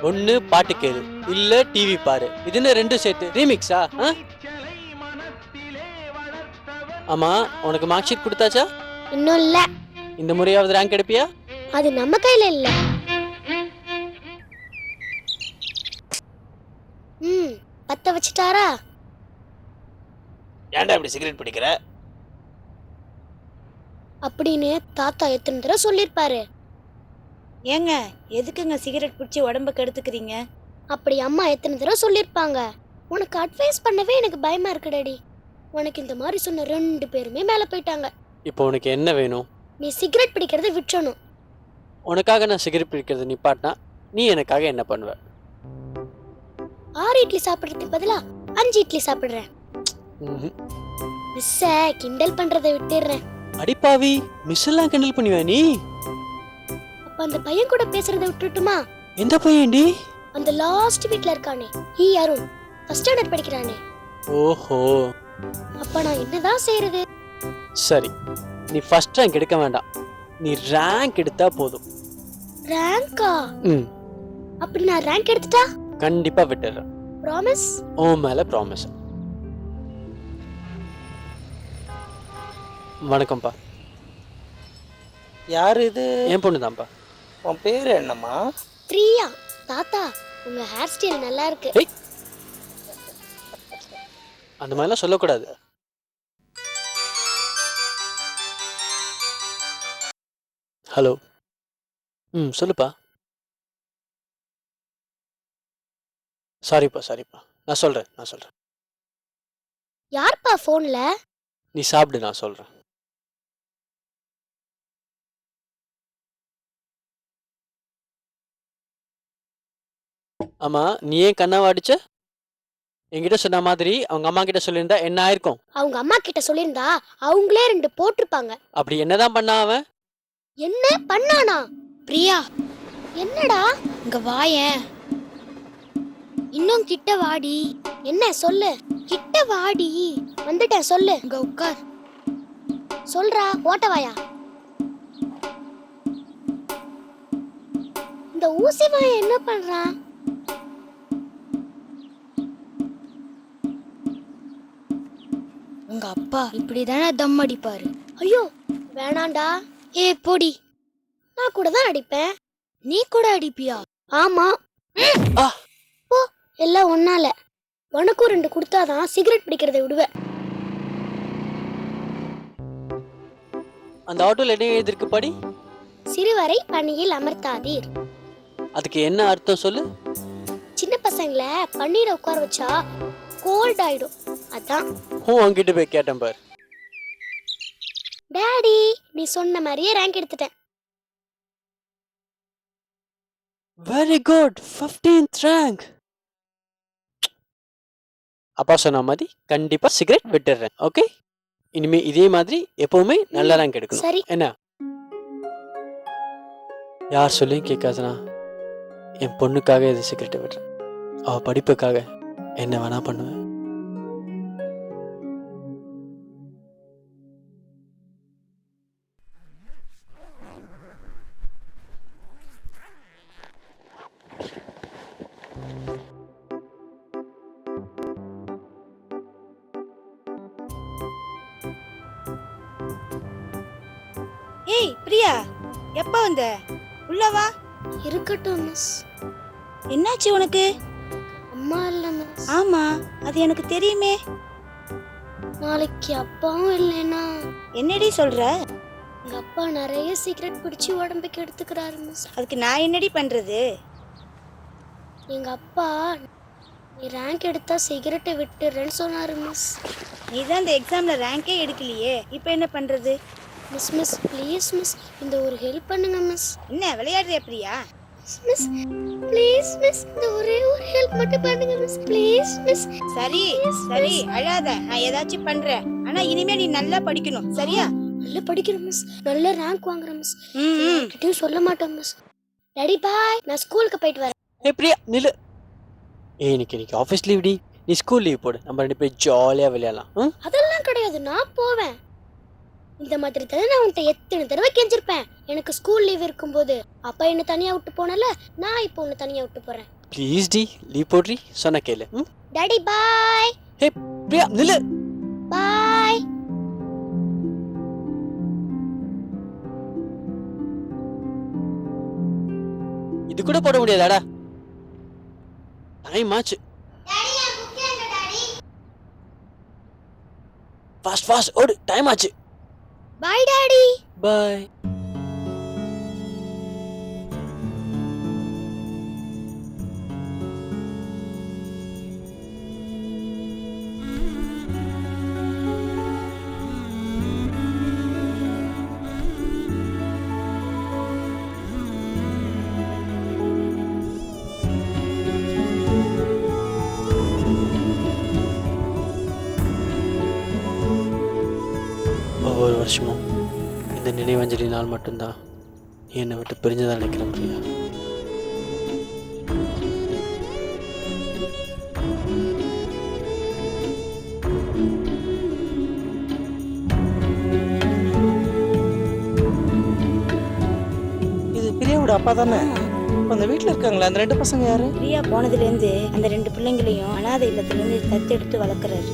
ஒன்னு பாட்டு கேளு இல்ல டிவி பாரு. இதுன்னு ரெண்டு சேர்த்து ரீமிக்ஸா? ஆமா, உனக்கு மார்க் ஷீட் கொடுத்தாச்சா? இன்னும் இல்ல. இந்த முறையாவது ரேங்க் எடுப்பியா? அது நம்ம கையில இல்ல. பத்த வச்சுட்டாரா? ஏன்டா இப்படி சிகரெட் பிடிக்கிற அப்படின்னு தாத்தா எத்தனை தடவை சொல்லிருப்பாரு. ஏங்க எதுக்குங்க சிகரெட் பிடிச்சி உடம்ப கெடுத்துக்கிறீங்க? அப்படி அம்மா எத்தனை தடவை சொல்லிருப்பாங்க. உனக்கு அட்வைஸ் பண்ணவே எனக்கு பயமா இருக்கு டாடி. உனக்கு இந்த மாதிரி சொன்ன 2 பேருமே மேல போயிட்டாங்க. இப்போ உனக்கு என்ன வேணும்? நீ சிகரெட் பிடிக்கிறத விட்டுறணும். உனக்காக நான் சிகரெட் பிடிக்கிறது நிப்பாட்டினா நீ எனக்காக என்ன பண்ணுவ? 6 இட்லி சாப்பிடுறதுக்கு பதிலா 5 இட்லி சாப்பிடுறேன். மிஸ்ஸ கிண்டல் பண்றதை விட்டுறேன். அடிப்பாவி, மிஸ் எல்லாம் கிண்டல் பண்ணுவ நீ? அப்ப அந்த பையன் கூட பேசுறதை விட்டுட்டுமா? எந்த பையன்டி? அந்த லாஸ்ட் வீட்ல இருக்கானே, ஈ அருண், ஃபர்ஸ்ட் ஸ்டாண்டர்ட் படிக்கிறானே. ஓஹோ, அப்ப நான் என்னதான் செய்யறது? சரி, நீ ஃபர்ஸ்ட் ரேங்க் எடுக்க வேண்டாம், நீ ரேங்க் எடுத்தா போதும். ரேங்கா? அப்படி நான் ரேங்க் எடுத்துட்டா கண்டிப்பா விட்டுறேன். ப்ராமிஸ்? ஓ மேல ப்ராமிஸ். வணக்கம்ப்பா. யார் இது? என் பொண்ணு தான்ப்பா. உன் பேர் என்னம்மா? பிரியா. தாத்தா, உங்க ஹேர் ஸ்டைல் நல்லா இருக்கு. அந்த மாதிரிலாம் சொல்லக்கூடாது. ஹலோ. சொல்லுப்பா. சாரிப்பா, நான் சொல்றேன். யார்ப்பா போன்ல? நீ சாப்பிடு, நான் சொல்றேன். ஆமா, நீ ஏன் கண்ணாவை அடிச்ச? என்கிட்ட சொன்ன மாதிரி அவங்க அம்மா கிட்ட சொல்லியிருந்தா என்ன ஆயிருக்கும்? அவங்க அம்மா கிட்ட சொல்லியிருந்தா அவங்களே 2 போட்டிருப்பாங்க. அப்படி என்னதான் பண்ணா அவன்? என்ன பண்ணானா? பிரியா, என்னடா? இங்க வாயேன். இன்னும் கிட்ட வாடி. என்ன சொல்லு? கிட்ட வாடி. வந்துட்டேன், சொல்லு. இங்க உட்கார். சொல்றா, ஓட்டவாயா. இந்த ஊசி வாய என்ன பண்றான்? உங்க அப்பா இப்படிதானே தம் அடிப்பாரு. ஐயோ வேணாண்டா. ஏ போடி. நான் கூட தான் அடிப்பேன். நீ கூட அடிப்பியா? ஆமா. ஓ, எல்லாம் ஒன்னால. உனக்கும் 2 கொடுத்தாதான் சிகரெட் பிடிக்கிறதை விடுவேன். அந்த ஆட்டோல என்ன எழுதிருக்கு படி? சிறுவரை பணியில் அமர்த்தாதீர். அதுக்கு என்ன அர்த்தம் சொல்லு? சின்ன பசங்களை பன்னீரை உட்கார வச்சா கோல்ட் ஆயிடும், அதான். அங்கிட்டு போய் கேட்டேன் பார். டாடி, நீ சொன்ன மாதிரியே ரேங்க் எடுத்துட்டேன். Very good, 15th rank. அப்பா சொன்ன மாதிரி கண்டிப்பா சிகரெட் விட்டுறேன். ஓகே, இனிமே இதே மாதிரி எப்பவுமே நல்ல ரேங்க் எடுக்கணும். சரி. என்ன? யார் சொல்லியும் கேட்காதுனா என் பொண்ணுக்காக இது சிகரெட்டை விடுறேன். அவ படிப்புக்காக என்ன வேணா பண்ணுவேன். ஏய் பிரியா, எப்ப வந்த? உள்ள வா. இருக்கட்டும் மிஸ். என்னாச்சு உனக்கு? அம்மா இல்ல மிஸ். ஆமா, அது எனக்கு தெரியுமே. நாளைக்கு அப்பாவும் இல்லைன்னா? என்னடி சொல்ற? எங்க அப்பா நிறைய சிகரெட் பிடிச்சி உடம்புக்கு எடுத்துக்கிறாரு மிஸ். அதுக்கு நான் என்னடி பண்றது? எங்க அப்பா நீ ரேங்க் எடுத்தா சிகரெட்டை விட்டுறேன்னு சொன்னாரு மிஸ். நீ தான் இந்த எக்ஸாம்ல ரேங்கே எடுக்கலையே, இப்போ என்ன பண்றது? மிஸ் ப்ளீஸ் மிஸ், இந்த ஒரு ஹெல்ப் பண்ணுங்க மிஸ். என்ன விளையாடுறியா பிரியா? மிஸ் ப்ளீஸ் மிஸ், இந்த ஒரே ஒரு ஹெல்ப் மட்டும் பண்ணுங்க மிஸ், ப்ளீஸ் மிஸ். சரி அழாத, நான் ஏதாச்சும் பண்றேன். ஆனா இனிமே நீ நல்லா படிக்கணும், சரியா? நல்லா படிக்கிறேன் மிஸ், நல்ல ரேங்க் வாங்குறேன் மிஸ். கிட்டயும் சொல்ல மாட்டேன் மிஸ். டாடி பாய், நான் ஸ்கூலுக்கு போயிட்டு வரேன். ஏய் பிரியா நில்லு. இன்னைக்கு ஆஃபீஸ் லீவ் டி. நீ ஸ்கூல் லீவ் போடு, நம்ம 2 பேரும் ஜாலியா விளையாடலாம். அதெல்லாம் கிடையாது, நான் போவேன். இந்த மாதிரி தானே நான் உன்கிட்ட எத்தனை தடவை கெஞ்சிருப்பேன். எனக்கு ஸ்கூல் லீவ் இருக்கும்போது அப்பா என்ன தனியா விட்டு போனல, நான் இப்போ உன்னை தனியா விட்டு போறேன். ப்ளீஸ் டி லீவ் போடுறி, சொன்ன கேளு. Daddy bye. ஹே பிரியா நில்லு. பாய். இது கூட போட முடியாதாடா? டைம் ஆச்சு. ஃபாஸ்ட் ஃபாஸ்ட் ஓடு, டைம் ஆச்சு. Bye daddy. பாய். ஒவ்வொரு வருஷமும் இந்த நினைவஞ்சலி நாள் மட்டும்தான் நீ என்னை விட்டு பிரிஞ்சுதான் நினைக்கிறேன் பிரியா. இது பிரியாவோட அப்பா தானே? அந்த வீட்டுல இருக்காங்களா அந்த 2 பசங்க யாரு? பிரியா போனதுல இருந்து அந்த 2 பிள்ளைங்களையும் அனாதை இல்லத்துல இருந்து தத்தெடுத்து வளர்க்கறாரு.